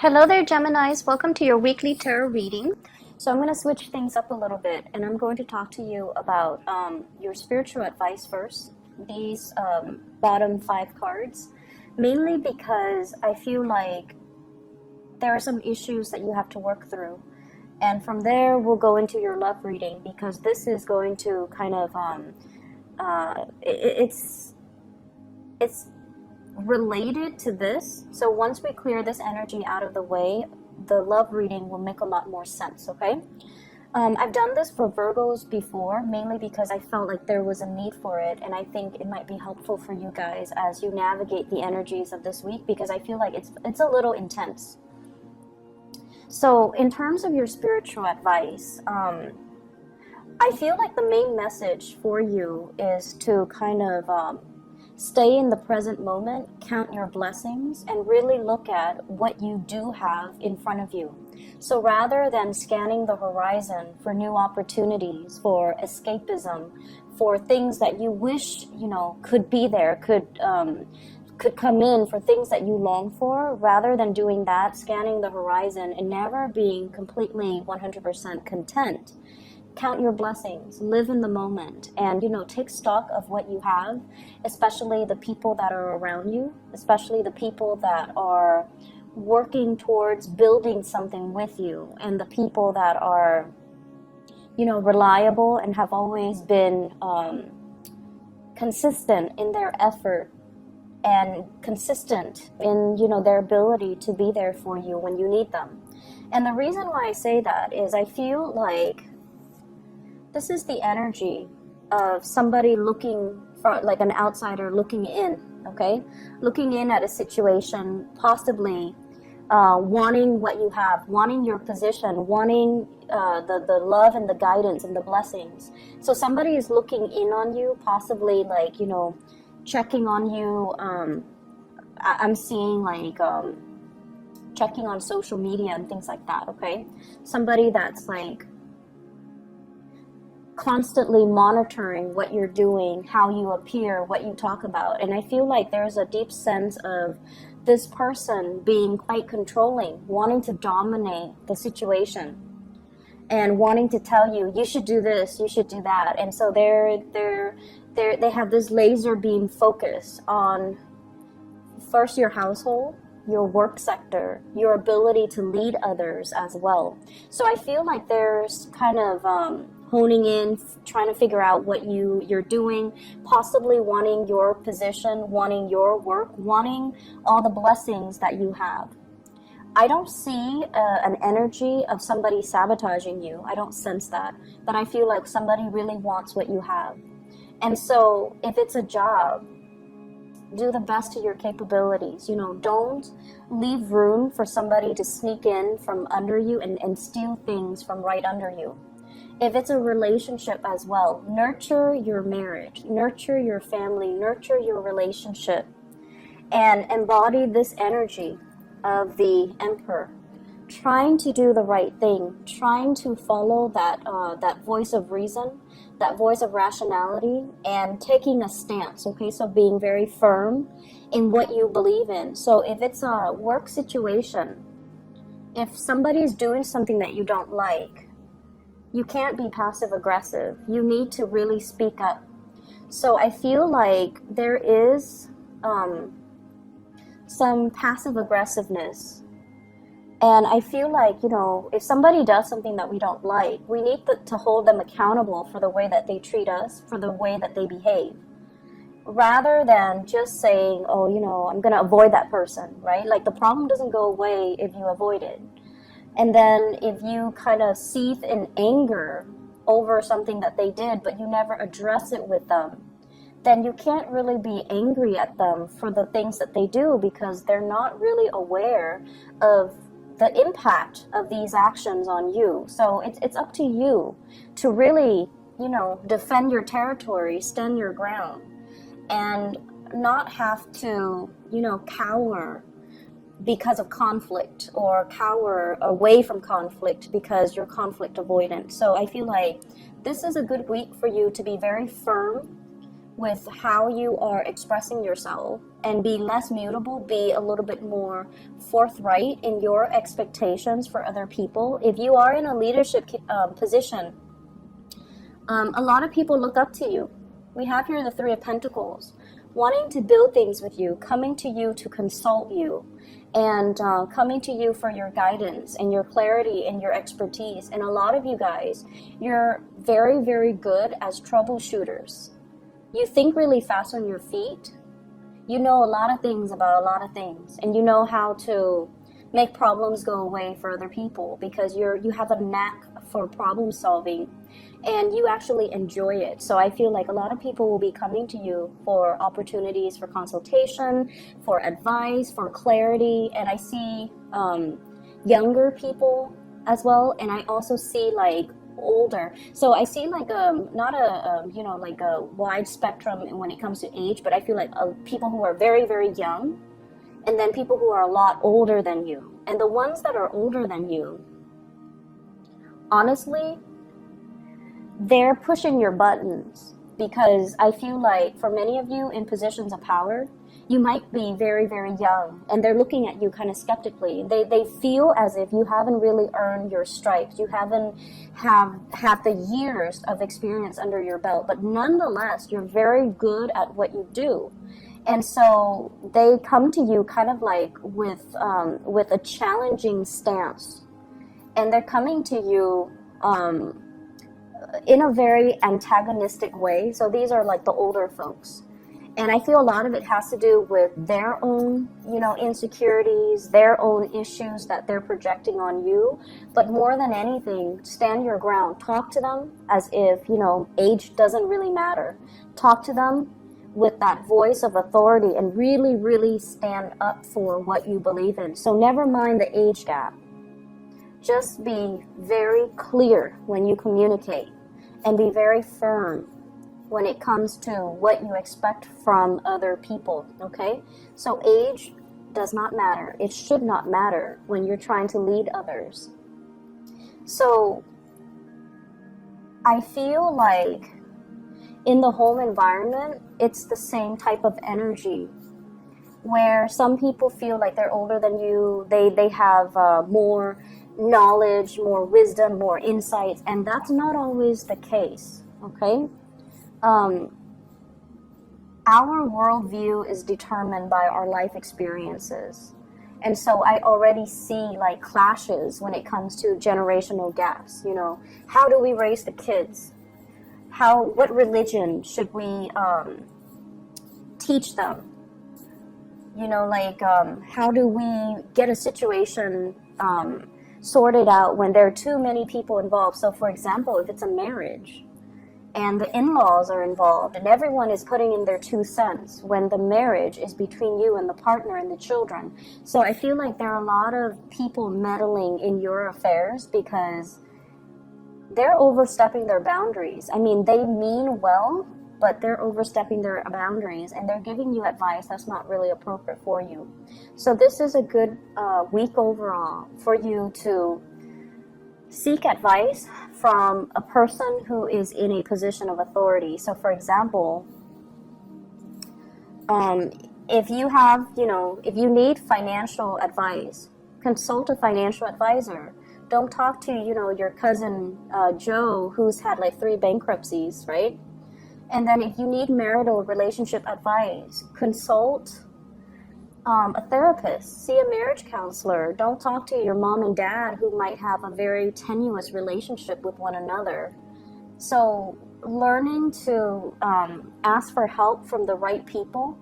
Hello there, Geminis. Welcome to your weekly tarot reading. So I'm going to switch things up a little bit, and I'm going to talk to you about your spiritual advice first. These bottom 5 cards, mainly because I feel like there are some issues that you have to work through. And from there, we'll go into your love reading, because this is going to kind of, it's related to this. So once we clear this energy out of the way, the love reading will make a lot more sense, okay? I've done this for Virgos before, mainly because I felt like there was a need for it, and I think it might be helpful for you guys as you navigate the energies of this week, because I feel like it's a little intense. So in terms of your spiritual advice, I feel like the main message for you is to kind of stay in the present moment, count your blessings, and really look at what you do have in front of you. So rather than scanning the horizon for new opportunities, for escapism, for things that you wish, could be there, could come in, for things that you long for, rather than doing that, scanning the horizon and never being completely 100% content, count your blessings, live in the moment, and take stock of what you have, especially the people that are around you, especially the people that are working towards building something with you, and the people that are reliable and have always been consistent in their effort and consistent in their ability to be there for you when you need them. And the reason why I say that is I feel like this is the energy of somebody looking for, like an outsider looking in, okay? Looking in at a situation, possibly wanting what you have, wanting your position, wanting the love and the guidance and the blessings. So somebody is looking in on you, possibly like, checking on you. I'm seeing like checking on social media and things like that, okay? Somebody that's like constantly monitoring what you're doing, how you appear, what you talk about. And I feel like there's a deep sense of this person being quite controlling, wanting to dominate the situation and wanting to tell you, you should do this, you should do that. And so they have this laser beam focus on first your household, your work sector, your ability to lead others as well. So I feel like there's kind of honing in, trying to figure out what you're doing, possibly wanting your position, wanting your work, wanting all the blessings that you have. I don't see an energy of somebody sabotaging you. I don't sense that. But I feel like somebody really wants what you have. And so if it's a job, do the best to your capabilities. Don't leave room for somebody to sneak in from under you and steal things from right under you. If it's a relationship as well, nurture your marriage, nurture your family, nurture your relationship, and embody this energy of the Emperor, trying to do the right thing, trying to follow that voice of reason, that voice of rationality, and taking a stance, okay? So being very firm in what you believe in. So if it's a work situation, if somebody is doing something that you don't like, you can't be passive aggressive. You need to really speak up. So I feel like there is some passive aggressiveness. And I feel like, if somebody does something that we don't like, we need to hold them accountable for the way that they treat us, for the way that they behave. Rather than just saying, I'm going to avoid that person, right? Like the problem doesn't go away if you avoid it. And then if you kind of seethe in anger over something that they did, but you never address it with them, then you can't really be angry at them for the things that they do, because they're not really aware of the impact of these actions on you. So it's up to you to really, defend your territory, stand your ground, and not have to, cower because of conflict, or cower away from conflict because you're conflict avoidant. So I feel like this is a good week for you to be very firm with how you are expressing yourself, and be less mutable, be a little bit more forthright in your expectations for other people. If you are in a leadership position, a lot of people look up to you. We have here the Three of Pentacles, wanting to build things with you, coming to you to consult you, and coming to you for your guidance and your clarity and your expertise. And a lot of you guys, you're very, very good as troubleshooters. You think really fast on your feet. You know a lot of things about a lot of things, and you know how to make problems go away for other people because you have a knack for problem solving, and you actually enjoy it. So I feel like a lot of people will be coming to you for opportunities for consultation, for advice, for clarity. And I see younger people as well, and I also see like older. So I see like not a you know, like a wide spectrum when it comes to age, but I feel like people who are very, very young, and then people who are a lot older than you. And the ones that are older than you, honestly, they're pushing your buttons, because I feel like for many of you in positions of power, you might be very, very young, and they're looking at you kind of skeptically. They feel as if you haven't really earned your stripes. You haven't had the years of experience under your belt, but nonetheless, you're very good at what you do. And so they come to you kind of like with a challenging stance, and they're coming to you in a very antagonistic way. So these are like the older folks. And I feel a lot of it has to do with their own, you know, insecurities, their own issues that they're projecting on you. But more than anything, stand your ground. Talk to them as if, you know, age doesn't really matter. Talk to them with that voice of authority and really, really stand up for what you believe in. So never mind the age gap. Just be very clear when you communicate, and be very firm when it comes to what you expect from other people, okay? So age does not matter. It should not matter when you're trying to lead others. So I feel like in the home environment, it's the same type of energy, where some people feel like they're older than you. They have more knowledge, more wisdom, more insights, and that's not always the case, okay? Our worldview is determined by our life experiences. And so I already see like clashes when it comes to generational gaps. You know, how do we raise the kids? What religion should we teach them? You know, like how do we get a situation sorted out when there are too many people involved? So for example, if it's a marriage and the in-laws are involved and everyone is putting in their 2 cents when the marriage is between you and the partner and the children. So I feel like there are a lot of people meddling in your affairs because they're overstepping their boundaries. I mean, they mean well, but they're overstepping their boundaries, and they're giving you advice that's not really appropriate for you. So this is a good week overall for you to seek advice from a person who is in a position of authority. So for example, if you have, you know, if you need financial advice, consult a financial advisor. Don't talk to, you know, your cousin Joe, who's had like 3 bankruptcies, right? And then if you need marital relationship advice, consult a therapist, see a marriage counselor. Don't talk to your mom and dad who might have a very tenuous relationship with one another. So learning to ask for help from the right people,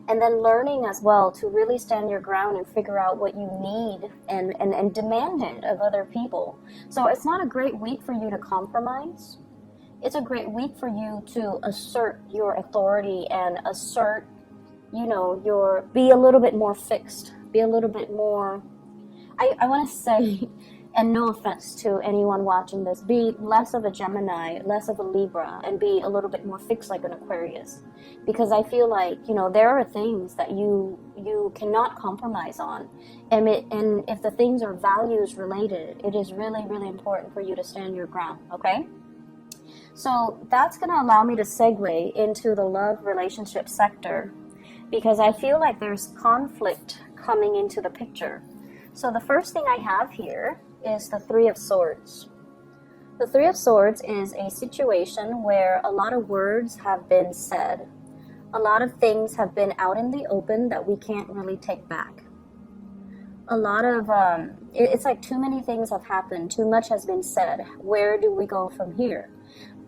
and then learning as well to really stand your ground and figure out what you need and demand it of other people. So it's not a great week for you to compromise. It's a great week for you to assert your authority and assert, you know, be a little bit more fixed, be a little bit more, I want to say, and no offense to anyone watching this, be less of a Gemini, less of a Libra, and be a little bit more fixed like an Aquarius. Because I feel like, you know, there are things that you cannot compromise on. And if the things are values related, it is really, really important for you to stand your ground, okay? So that's going to allow me to segue into the love relationship sector. because I feel like there's conflict coming into the picture. So the first thing I have here is the Three of Swords. The Three of Swords is a situation where a lot of words have been said. A lot of things have been out in the open that we can't really take back. A lot of, it's like too many things have happened. Too much has been said. Where do we go from here?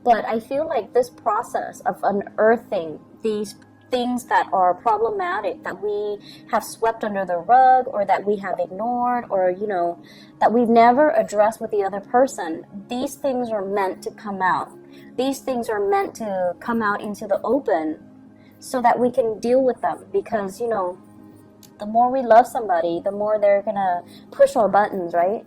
But I feel like this process of unearthing these things that are problematic, that we have swept under the rug, or that we have ignored, or, you know, that we've never addressed with the other person, these things are meant to come out. These things are meant to come out into the open so that we can deal with them. Because, you know, the more we love somebody, the more they're gonna push our buttons, right?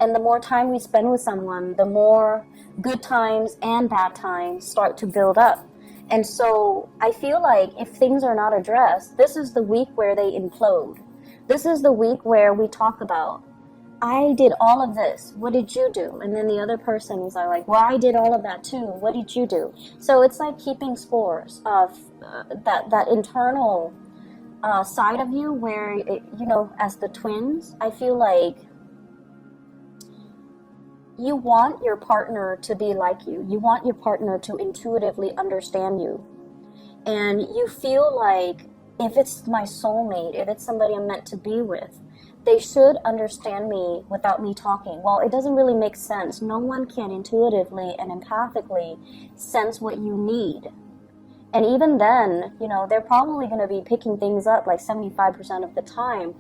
And the more time we spend with someone, the more good times and bad times start to build up. And so I feel like if things are not addressed, this is the week where they implode. This is the week where we talk about, I did all of this, what did you do? And then the other person is like, well, I did all of that too, what did you do? So it's like keeping scores of that internal side of you where, you know, as the twins, I feel like you want your partner to be like you. You want your partner to intuitively understand you. And you feel like if it's my soulmate, if it's somebody I'm meant to be with, they should understand me without me talking. Well, it doesn't really make sense. No one can intuitively and empathically sense what you need. And even then, you know, they're probably going to be picking things up like 75% of the time,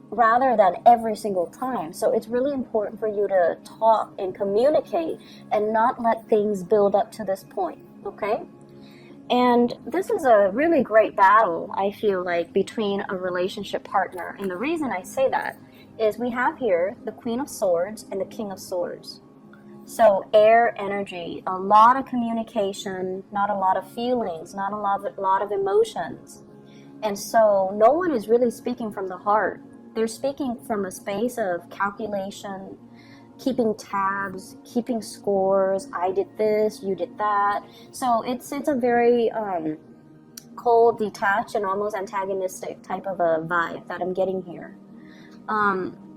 rather than every single time. So it's really important for you to talk and communicate and not let things build up to this point, okay? And this is a really great battle, I feel like, between a relationship partner. And the reason I say that is we have here the Queen of Swords and the King of Swords. So air energy, a lot of communication, not a lot of feelings, not a lot of emotions. And so no one is really speaking from the heart. They're speaking from a space of calculation, keeping tabs, keeping scores. I did this, you did that. So it's a very cold, detached, and almost antagonistic type of a vibe that I'm getting here.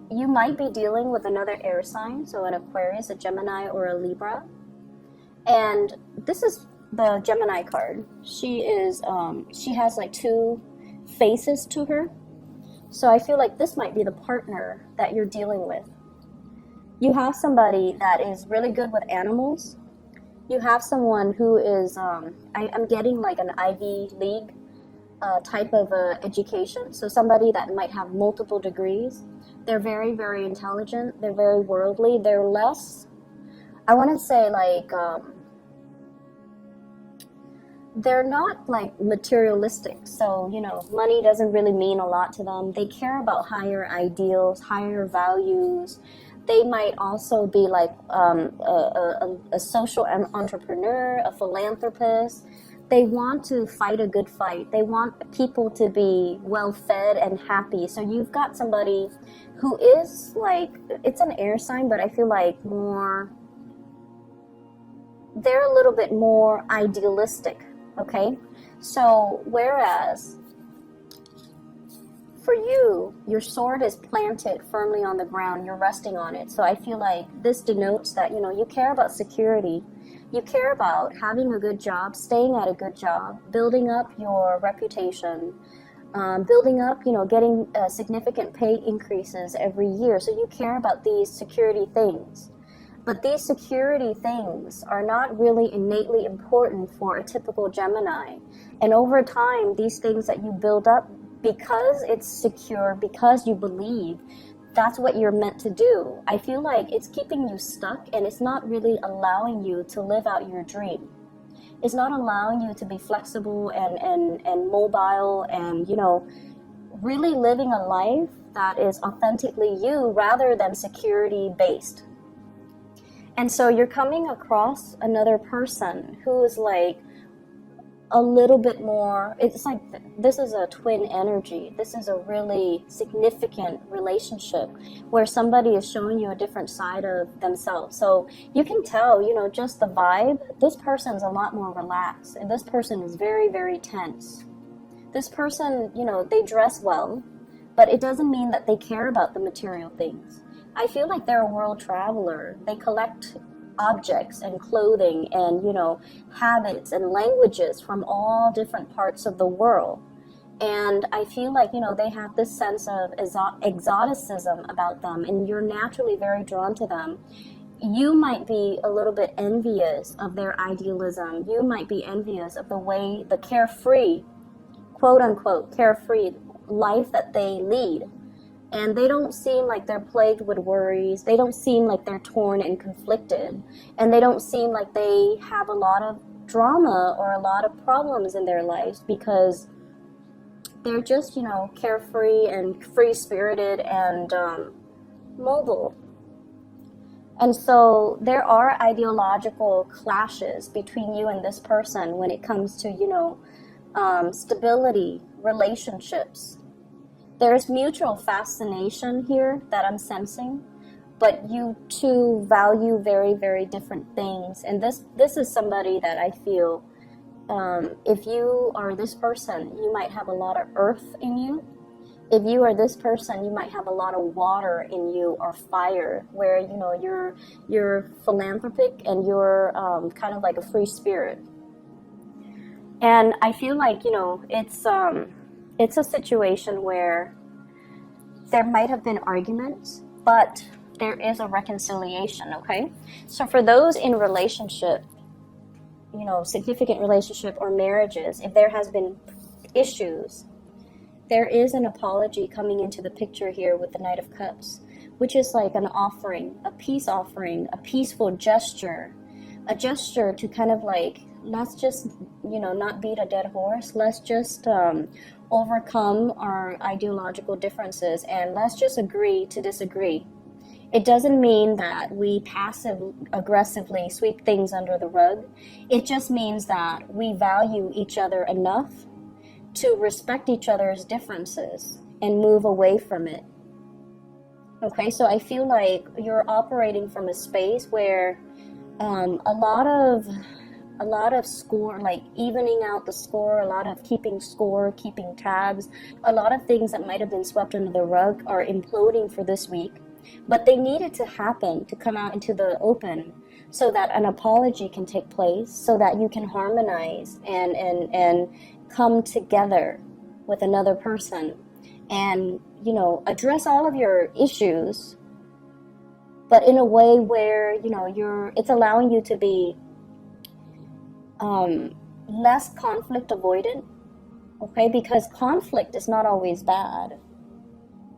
You might be dealing with another air sign, so an Aquarius, a Gemini, or a Libra. And this is the Gemini card. She has like two faces to her. So I feel like this might be the partner that you're dealing with. You have somebody that is really good with animals. You have someone who is, I'm getting like an Ivy League type of education. So somebody that might have multiple degrees. They're very, very intelligent. They're very worldly. They're less, I want to say like, they're not like materialistic. So, you know, money doesn't really mean a lot to them. They care about higher ideals, higher values. They might also be like a social entrepreneur, a philanthropist. They want to fight a good fight. They want people to be well fed and happy. So you've got somebody who is like, it's an air sign, but I feel like they're a little bit more idealistic. Okay, so whereas for you, your sword is planted firmly on the ground, you're resting on it. So I feel like this denotes that, you know, you care about security, you care about having a good job, staying at a good job, building up your reputation, building up, you know, getting significant pay increases every year. So you care about these security things. But these security things are not really innately important for a typical Gemini. And over time, these things that you build up, because it's secure, because you believe, that's what you're meant to do. I feel like it's keeping you stuck, and it's not really allowing you to live out your dream. It's not allowing you to be flexible and mobile and, you know, really living a life that is authentically you rather than security based. And so you're coming across another person who is like a little bit more, it's like this is a twin energy. This is a really significant relationship where somebody is showing you a different side of themselves. So you can tell, you know, just the vibe, this person's a lot more relaxed and this person is very, very tense. This person, you know, they dress well, but it doesn't mean that they care about the material things. I feel like they're a world traveler. They collect objects and clothing and, you know, habits and languages from all different parts of the world. And I feel like, you know, they have this sense of exoticism about them, and you're naturally very drawn to them. You might be a little bit envious of their idealism. You might be envious of the way, the carefree, quote unquote, carefree life that they lead. And they don't seem like they're plagued with worries. They don't seem like they're torn and conflicted. And they don't seem like they have a lot of drama or a lot of problems in their lives, because they're just, you know, carefree and free-spirited and mobile. And so there are ideological clashes between you and this person when it comes to, you know, stability, relationships. There's mutual fascination here that I'm sensing, but you two value very, very different things. And this is somebody that I feel, if you are this person, you might have a lot of earth in you. If you are this person, you might have a lot of water in you, or fire, where, you know, you're philanthropic and you're kind of like a free spirit. And I feel like, you know, it's a situation where there might have been arguments, but there is a reconciliation, okay? So for those in relationship, you know, significant relationship or marriages, if there has been issues, there is an apology coming into the picture here with the Knight of Cups, which is like an offering, a peace offering, a peaceful gesture, a gesture to kind of like, let's just, you know, not beat a dead horse. Let's just overcome our ideological differences, and let's just agree to disagree. It doesn't mean that we passive-aggressively sweep things under the rug. It just means that we value each other enough to respect each other's differences and move away from it. Okay, so I feel like you're operating from a space where a lot of score, like evening out the score, a lot of keeping score, keeping tabs, a lot of things that might have been swept under the rug are imploding for this week. But they needed to happen to come out into the open so that an apology can take place, so that you can harmonize and come together with another person and, you know, address all of your issues, but in a way where, you know, it's allowing you to be less conflict avoidant, okay? Because conflict is not always bad.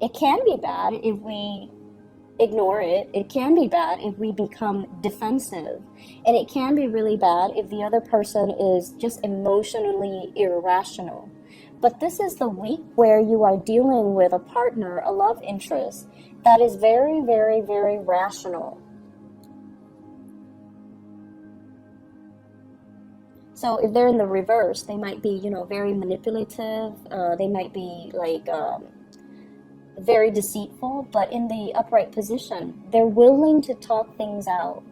It can be bad if we ignore it. It can be bad if we become defensive. And it can be really bad if the other person is just emotionally irrational. But this is the week where you are dealing with a partner, a love interest, that is very, very, very rational. So if they're in the reverse, they might be, you know, very manipulative. They might be like very deceitful, but in the upright position, they're willing to talk things out.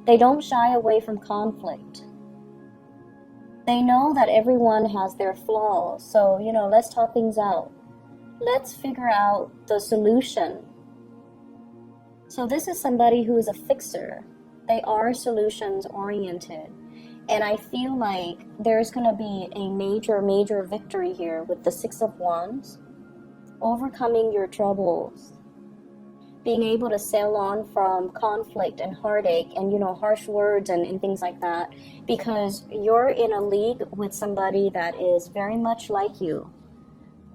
They don't shy away from conflict. They know that everyone has their flaws. So, you know, let's talk things out. Let's figure out the solution. So this is somebody who is a fixer. They are solutions oriented. And I feel like there's going to be a major, major victory here with the Six of Wands. Overcoming your troubles, being able to sail on from conflict and heartache and, you know, harsh words and things like that, because you're in a league with somebody that is very much like you,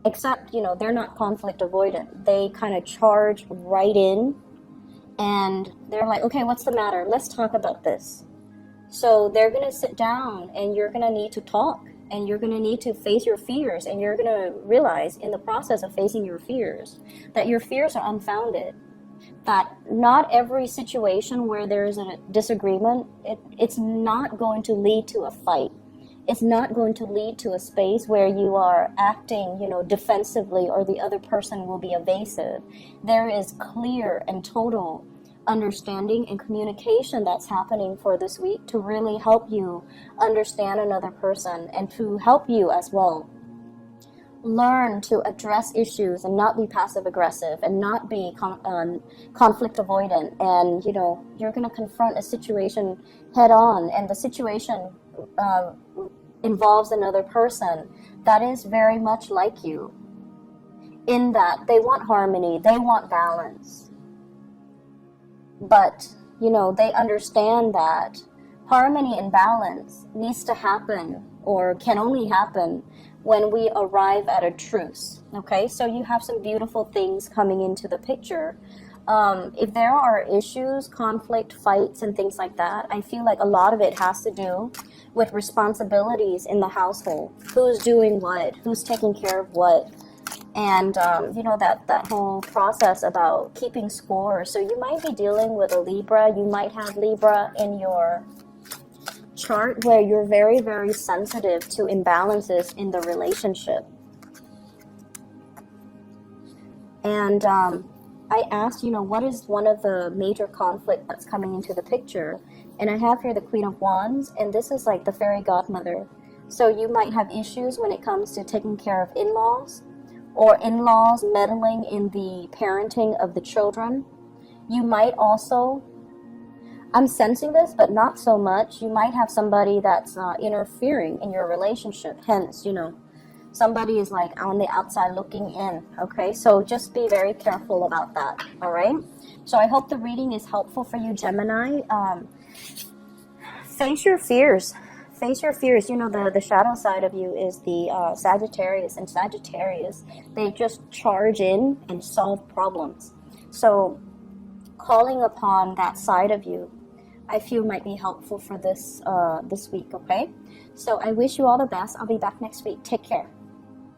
except, you know, they're not conflict avoidant. They kind of charge right in and they're like, okay, what's the matter? Let's talk about this. So they're going to sit down and you're going to need to talk. And you're going to need to face your fears, and you're going to realize in the process of facing your fears that your fears are unfounded, that not every situation where there's a disagreement, it's not going to lead to a fight. It's not going to lead to a space where you are acting, you know, defensively, or the other person will be evasive. There is clear and total understanding and communication that's happening for this week to really help you understand another person and to help you as well learn to address issues and not be passive aggressive and not be conflict avoidant. And you know, you're going to confront a situation head on, and the situation involves another person that is very much like you, in that they want harmony, they want balance, but you know, they understand that harmony and balance needs to happen, or can only happen, when we arrive at a truce. Okay, so you have some beautiful things coming into the picture. If there are issues, conflict, fights, and things like that, I feel like a lot of it has to do with responsibilities in the household. Who's doing what? Who's taking care of what? And you know, that whole process about keeping score. So you might be dealing with a Libra. You might have Libra in your chart, where you're very, very sensitive to imbalances in the relationship. And I asked, you know, what is one of the major conflict that's coming into the picture? And I have here the Queen of Wands, and this is like the fairy godmother. So you might have issues when it comes to taking care of in-laws, or in-laws meddling in the parenting of the children. You might also, I'm sensing this, but not so much, you might have somebody that's interfering in your relationship. Hence, you know, somebody is like on the outside looking in. Okay, so just be very careful about that. All right, so I hope the reading is helpful for you, Gemini. Face your fears. Face your fears. You know, the shadow side of you is the Sagittarius, and Sagittarius, they just charge in and solve problems. So calling upon that side of you, I feel might be helpful for this week. Okay, so I wish you all the best. I'll be back next week. Take care.